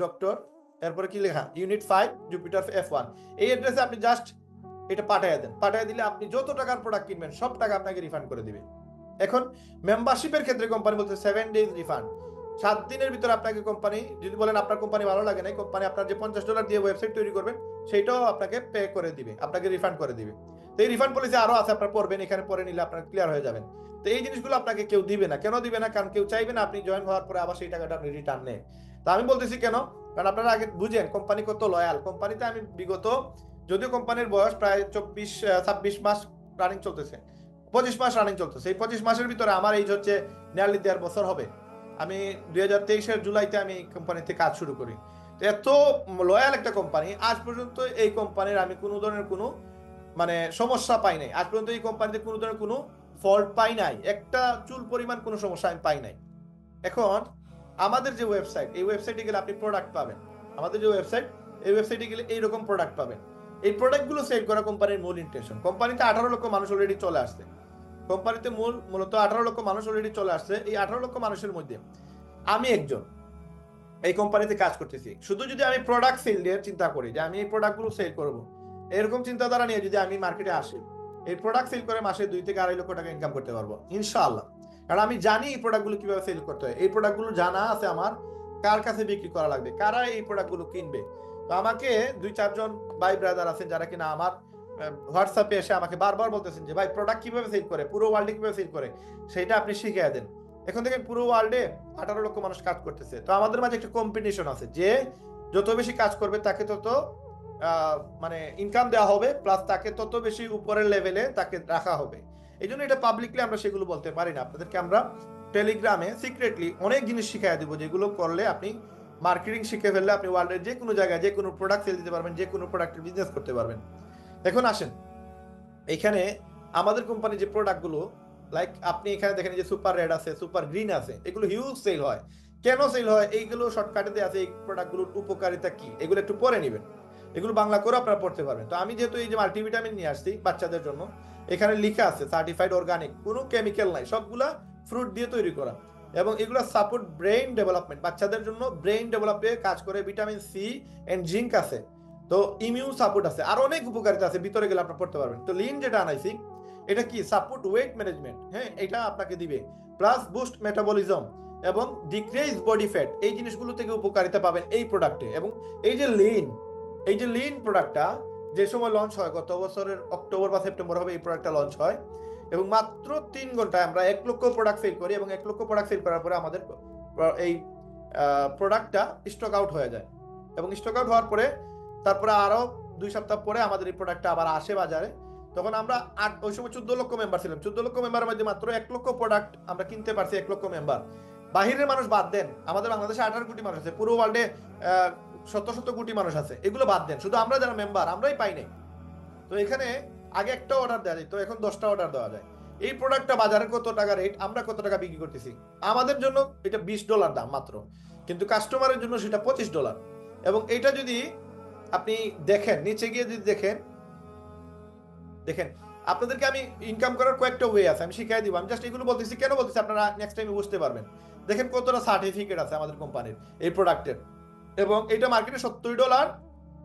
Doctor, এরপরে কি লেখা, ইউনিট 5 জুপিটার F1, এই অ্যাড্রেসে আপনি জাস্ট এটা পাঠিয়ে দেন। পাঠিয়ে দিলে আপনি যত টাকার প্রোডাক্ট কিনবেন সব টাকা আপনাকে রিফান্ড করে দিবে। এখন মেম্বারশিপের ক্ষেত্রে কোম্পানি বলছে 7 ডেজ রিফান্ড, 7 দিনের ভিতরে আপনাকে কোম্পানি, যদি বলেন আপনার কোম্পানি ভালো লাগে না, কোম্পানি আপনার যে $50 দিয়ে ওয়েবসাইট তৈরি করবেন সেইটাও আপনাকে পে করে দিবে, আপনাকে রিফান্ড করে দিবে। তো এই রিফান্ড পলিসি আরো আছে, আপনারা পড়বেন, এখানে পড়ে নিলে আপনার ক্লিয়ার হয়ে যাবেন। তো এই জিনিসগুলো আপনাকে কেউ দিবে না। কেন দিবে না? কারণ কেউ চাইবে না আপনি জয়েন হওয়ার পরে আবার সেই টাকাটা আপনি রিটার্ন নেন। তো আমি বলতেছি কেন, কারণ আপনারা আগে বুঝেন কোম্পানি কত লয়াল। কোম্পানিতে আমি বিগত, যদিও কোম্পানির বয়স প্রায় 26 মাস রানিং চলতেছে, 25 মাস রানিং চলতেছে, এই 25 মাসের ভিতরে আমার এই হচ্ছে নিয়ারলি 1.5 বছর হবে। আমি 2023-এর জুলাইতে আমি কোম্পানিতে কাজ শুরু করি। তো এত লয়াল একটা কোম্পানি, আজ পর্যন্ত এই কোম্পানির আমি কোনো ধরনের কোনো মানে সমস্যা পাই নাই। আজ পর্যন্ত এই কোম্পানিতে কোনো ধরনের কোনো ফল্ট পাই নাই, একটা চুল পরিমাণ কোনো সমস্যা আমি পাই নাই। এখন আমাদের যে ওয়েবসাইট, এই ওয়েবসাইটে গেলে আপনি প্রোডাক্ট পাবেন। আমাদের যে ওয়েবসাইট, এই ওয়েবসাইটে গেলে এইরকম প্রোডাক্ট পাবেন। এই প্রোডাক্টগুলো সেল করা কোম্পানির মূল ইন্টেনশন। কোম্পানিতে 18 লক্ষ মানুষ অলরেডি চলে আসছে। কোম্পানিতে মূলত 18 লক্ষ মানুষ অলরেডি চলে আসছে। এই 18 লক্ষ মানুষের মধ্যে আমি একজন এই কোম্পানিতে কাজ করতেছি। শুধু যদি আমি প্রোডাক্ট সেল দিয়ে চিন্তা করি যে আমি এই প্রোডাক্টগুলো সেল করব, এরকম চিন্তাধারা নিয়ে যদি আমি মার্কেটে আসি, এই প্রোডাক্ট সেল করে মাসে 2 থেকে 2.5 লক্ষ টাকা ইনকাম করতে পারবো ইনশাআল্লাহ। কারণ আমি জানি এই প্রোডাক্টগুলো কিভাবে সেল করতে হয়। এই প্রোডাক্টগুলো জানা আছে আমার, কার কাছে বিক্রি করা লাগবে, কারা এই প্রোডাক্টগুলো কিনবে। তো আমাকে 2-4 জন ভাই ব্রাদার আছেন যারা কিনা আমার হোয়াটসঅ্যাপে এসে আমাকে বারবার বলতেছেন যে ভাই প্রোডাক্ট কিভাবে সেল করে, পুরো ওয়ার্ল্ডে কিভাবে সেল করে সেটা আপনি শিখিয়ে দেন। এখন দেখেন পুরো ওয়ার্ল্ডে 18 লক্ষ মানুষ কাজ করতেছে। তো আমাদের মাঝে একটা কম্পিটিশন আছে যে যত বেশি কাজ করবে তাকে তত মানে ইনকাম দেওয়া হবে, প্লাস তাকে তত বেশি উপরের লেভেলে তাকে রাখা হবে। এই জন্য এটা পাবলিকলি আমরা সেগুলো বলতে পারি না। আপনাদেরকে আমরা টেলিগ্রামে সিক্রেটলি অনেক জিনিস শিখিয়ে দেবো, যেগুলো করলে আপনি মার্কেটিং শিখে ফেললে আপনি ওয়ার্ল্ডের যে কোনো জায়গায় যে কোনো প্রোডাক্ট সেল দিতে পারবেন, যে কোনো প্রোডাক্টের বিজনেস করতে পারবেন। এখন আসেন এখানে আমাদের কোম্পানি যে প্রোডাক্টগুলো, লাইক আপনি এখানে দেখেন যে সুপার রেড আছে, সুপার গ্রিন আছে, এগুলো হিউজ সেল হয়। কেন সেল হয় এইগুলো শর্টকাটে আছে। এই প্রোডাক্টগুলোর উপকারিতা কি এগুলো একটু পরে নেবেন, এগুলো বাংলা করে আপনারা পড়তে পারবেন। তো আমি যেহেতু এই যে মাল্টিভিটামিন নিয়ে আসছি বাচ্চাদের জন্য, এখানে লেখা আছে সার্টিফাইড অর্গানিক, কোনো কেমিক্যাল নাই, সবগুলা ফ্রুট দিয়ে তৈরি করা, এবং এগুলো সাপোর্ট ব্রেইন ডেভেলপমেন্ট, বাচ্চাদের জন্য ব্রেইন ডেভেলপে কাজ করে। ভিটামিন সি এন্ড জিঙ্ক আছে, তো ইমিউন সাপোর্ট আছে, আর অনেক উপকারিতা আছে, ভিতরে গেলে আপনারা পড়তে পারবেন। তো লিন যেটা আনাইছি এটা কি সাপোর্ট ওয়েট ম্যানেজমেন্ট, হ্যাঁ এটা আপনাকে দিবে, প্লাস বুস্ট মেটাবলিজম এবং ডিক্রিজ বডি ফ্যাট, এই জিনিসগুলো থেকে উপকারিতা পাবেন এই প্রোডাক্টে। এবং এই যে লিন, এই যে লিন প্রোডাক্টটা যে সময় লঞ্চ হয়, গত বছরের অক্টোবর বা সেপ্টেম্বর হবে এই প্রোডাক্টটা লঞ্চ হয়, এবং মাত্র 3 ঘন্টায় আমরা 1 লক্ষ প্রোডাক্ট সেল করি, এবং 1 লক্ষ প্রোডাক্ট সেল করার পরে আমাদের এই প্রোডাক্টটা স্টক আউট হয়ে যায়। এবং স্টক আউট হওয়ার পরে তারপরে আরো 2 সপ্তাহ পরে আমাদের এই প্রোডাক্টটা আবার আসে বাজারে। তখন আমরা ওই সময় 14 লক্ষ মেম্বার ছিলাম। 14 লক্ষ মেম্বারের মধ্যে মাত্র 1 লক্ষ প্রোডাক্ট আমরা কিনতে পারছি। 1 লক্ষ মেম্বার, বাহিরের মানুষ বাদ দেন, আমাদের বাংলাদেশে 18 কোটি মানুষ আছে, পুরো ওয়ার্ল্ডে শত কোটি মানুষ আছে, এগুলো বাদ দেন, শুধু আমরা যারা মেম্বার আমরাই পাই নাই। তো এখানে আগে একটা অর্ডার দেওয়া যায়, তো এখন 10টা অর্ডার দেওয়া যায়। এই প্রোডাক্টটা বাজারে কত টাকা রেট, আমরা কত টাকা বিক্রি করতেছি, আমাদের জন্য এটা $20 দাম মাত্র, কিন্তু কাস্টমারের জন্য সেটা $25। এবং এটা যদি আপনি দেখেন, নিচে গিয়ে যদি দেখেন, দেখেন আপনাদেরকে আমি ইনকাম করার কয়েকটা ওয়ে আছে, আমি শিখিয়ে দিব। আমি জাস্ট এগুলো বলতেছি, কেন বলতেছি আপনারা নেক্সট টাইমে বুঝতে পারবেন। দেখেন কতটা সার্টিফিকেট আছে আমাদের কোম্পানির এই প্রোডাক্টের, এবং এটা মার্কেটে $70,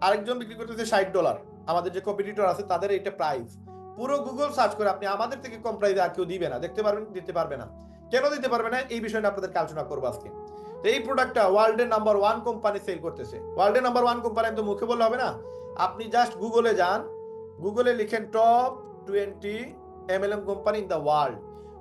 আরেকজন বিক্রি করতেছে $60। আমাদের যে কম্পিটিটর আছে তাদের এটা প্রাইস, পুরো গুগল সার্চ করে আপনি আমাদের থেকে কম প্রাইসে আর কেউ দিবে না, দেখতে পারবেন, দিতে পারবে না। কেন দিতে পারবে না এই বিষয়টা আপনাদেরকে আলোচনা করবো আজকে। তো এই প্রোডাক্টটা ওয়ার্ল্ডের নাম্বার 1 কোম্পানি সেল করতেছে। ওয়ার্ল্ডের নাম্বার 1 কোম্পানি আমি তো মুখে বললে হবে না, আপনি জাস্ট গুগলে যান, গুগলে লিখেন top 20 MLM company in the world.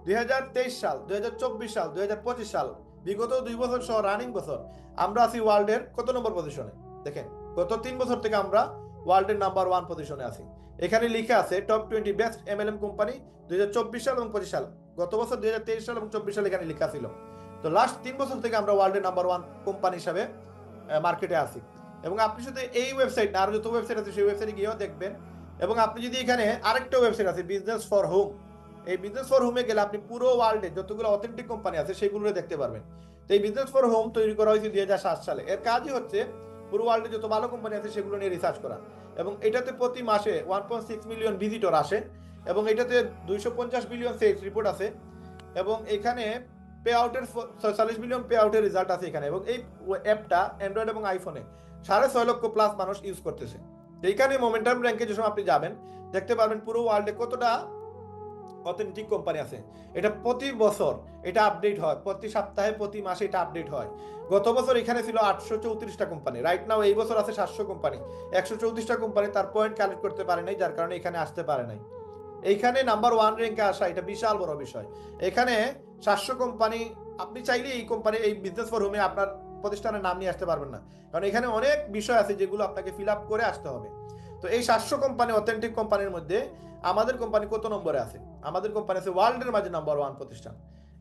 2023 সাল, 2024 সাল, 2025 সাল, বিগত 2 বছর সহ রানিং বছর আমরা আছি ওয়ার্ল্ডের কত নম্বর পজিশনে। দেখেন গত 3 বছর থেকে আমরা ওয়ার্ল্ডের নাম্বার 1 পজিশনে আছি। এখানে লিখে আছে টপ 20 বেস্ট MLM কোম্পানি 2024 সাল এবং 25 সাল। গত বছর 2023 সাল এবং 24 সাল এখানে লেখা ছিল। তো লাস্ট 3 বছর থেকে আমরা ওয়ার্ল্ডের নাম্বার 1 কোম্পানি হিসাবে মার্কেটে আছি। এবং আপনি শুধু এই ওয়েবসাইট না, আরো যত ওয়েবসাইট আছে সেই ওয়েবসাইটে গিয়েও দেখবেন। এবং আপনি যদি এখানে আরেকটা ওয়েবসাইট আছে বিজনেস ফর হোম, এই বিজনেস ফর হোমে গেলে আপনি পুরো ওয়ার্ল্ডে যতগুলো অথেন্টিক কোম্পানি আছে সেগুলো দেখতে পারবেন। তো এই বিজনেস ফর হোম তৈরি করা হয়েছে 2007 সালে। এর কাজই হচ্ছে পুরো ওয়ার্ল্ডে যত ভালো কোম্পানি আছে সেগুলো নিয়ে রিসার্চ করা, এবং এটাতে প্রতি মাসে 1.6 মিলিয়ন ভিজিটর আসে, এবং এটাতে 250 বিলিয়ন সেলস রিপোর্ট আছে, এবং এখানে পে আউটের 46 মিলিয়ন পে আউটের রেজাল্ট আছে এখানে, এবং এই অ্যাপটা অ্যান্ড্রয়েড এবং আইফোনে 6.5 লক্ষ প্লাস মানুষ ইউজ করতেছে। এইখানে মোমেন্টাম র্যাঙ্কে যে সময় আপনি যাবেন দেখতে পারবেন পুরো ওয়ার্ল্ডে কতটা অথেন্টিক কোম্পানি আছে। এটা প্রতি বছর এটা আপডেট হয়, প্রতি সপ্তাহে প্রতি মাসে এটা আপডেট হয়। গত বছর এখানে ছিল 834টা কোম্পানি, রাইট নাও এই বছর আছে 700 কোম্পানি। 134টা কোম্পানি তার পয়েন্ট কালেক্ট করতে পারে নাই, যার কারণে এখানে আসতে পারে নাই। এইখানে নাম্বার 1 র্যাঙ্কে আসা এটা বিশাল বড় বিষয়। এখানে 700 কোম্পানি, আপনি চাইলে এই কোম্পানি এই বিজনেস ফোরামে আপনার প্রতিষ্ঠানের নাম নিয়ে আসতে পারবেন না, কারণ এখানে অনেক বিষয় আছে যেগুলো আপনাকে ফিল আপ করে আসতে হবে। তো এই 700 কোম্পানি অথেন্টিক কোম্পানির মধ্যে আমাদের কোম্পানি কত নম্বরে আছে? আমাদের কোম্পানি আছে ওয়ার্ল্ডের মাঝে নাম্বার 1 প্রতিষ্ঠান।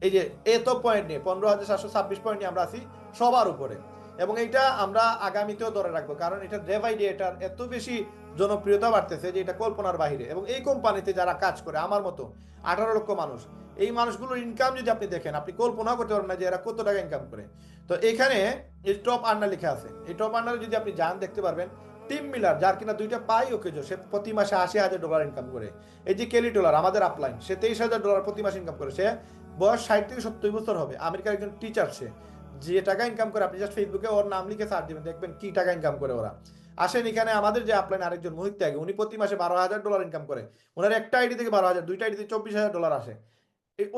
এই যে এত পয়েন্ট নিয়ে 15,726 পয়েন্ট নিয়ে আমরা আছি সবার উপরে, এবং এইটা আমরা আগামীতেও ধরে রাখবো, কারণ এটা ডে বাই ডে এটার এত বেশি জনপ্রিয়তা বাড়তেছে যে এটা কল্পনার বাহিরে। এবং এই কোম্পানিতে যারা কাজ করে আমার মতো 18 লক্ষ মানুষ, এই মানুষগুলোর ইনকাম যদি আপনি দেখেন আপনি কল্পনা করতে পারবেন না যে এরা কত টাকা ইনকাম করে। তো এখানে এই টপ আর্নার লেখা আছে, এই টপ আর্নারে যদি আপনি যান দেখতে পারবেন টিম মিলার, যার কিনা 2টা পাই ওকে, সে প্রতি মাসে $80,000 ইনকাম করে। এই যে কেলি টোলার আমাদের আপলাইন, সে $23,000 প্রতি মাসে ইনকাম করে। সে বয়স 60 থেকে 70 বছর হবে, আমেরিকার একজন টিচার। সে যে টাকা ইনকাম করে আপনি জাস্ট ফেসবুকে ওর নাম লিখে সার্চ দিবেন, দেখবেন কি টাকা ইনকাম করে ওরা। আসেন এখানে আমাদের যে আপলাইন আরেকজন মোহিত ত্যাগী, উনি প্রতি মাসে $12,000 ইনকাম করে। ওনার একটা আইডি থেকে 12,000, 2টা আইডি থেকে $24,000 আসে।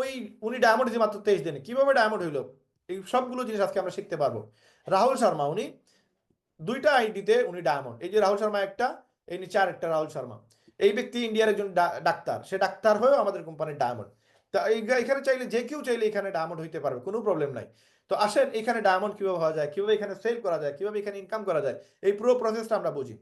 ওই উনি ডায়মন্ড দিয়েছে মাত্র 23 দিনে। কিভাবে ডায়মন্ড হইলো? এই সবগুলো জিনিস আজকে আমরা শিখতে পারবো। রাহুল শর্মা, উনি 2টা আইডিতে উনি ডায়মন্ড। এই যে রাহুল শর্মা একটা, এই নিচে আরেকটা রাহুল শর্মা। এই ব্যক্তি ইন্ডিয়ার একজন ডাক্তার, সে ডাক্তার হয়েও আমাদের কোম্পানির ডায়মন্ড। তা এখানে চাইলে যে কেউ চাইলে এখানে ডায়মন্ড হইতে পারবে, কোনো প্রবলেম নাই। তো আসেন এখানে ডায়মন্ড কিভাবে হওয়া যায়, কিভাবে এখানে সেল করা যায়, কিভাবে এখানে ইনকাম করা যায়, এই পুরো প্রসেসটা আমরা বুঝি।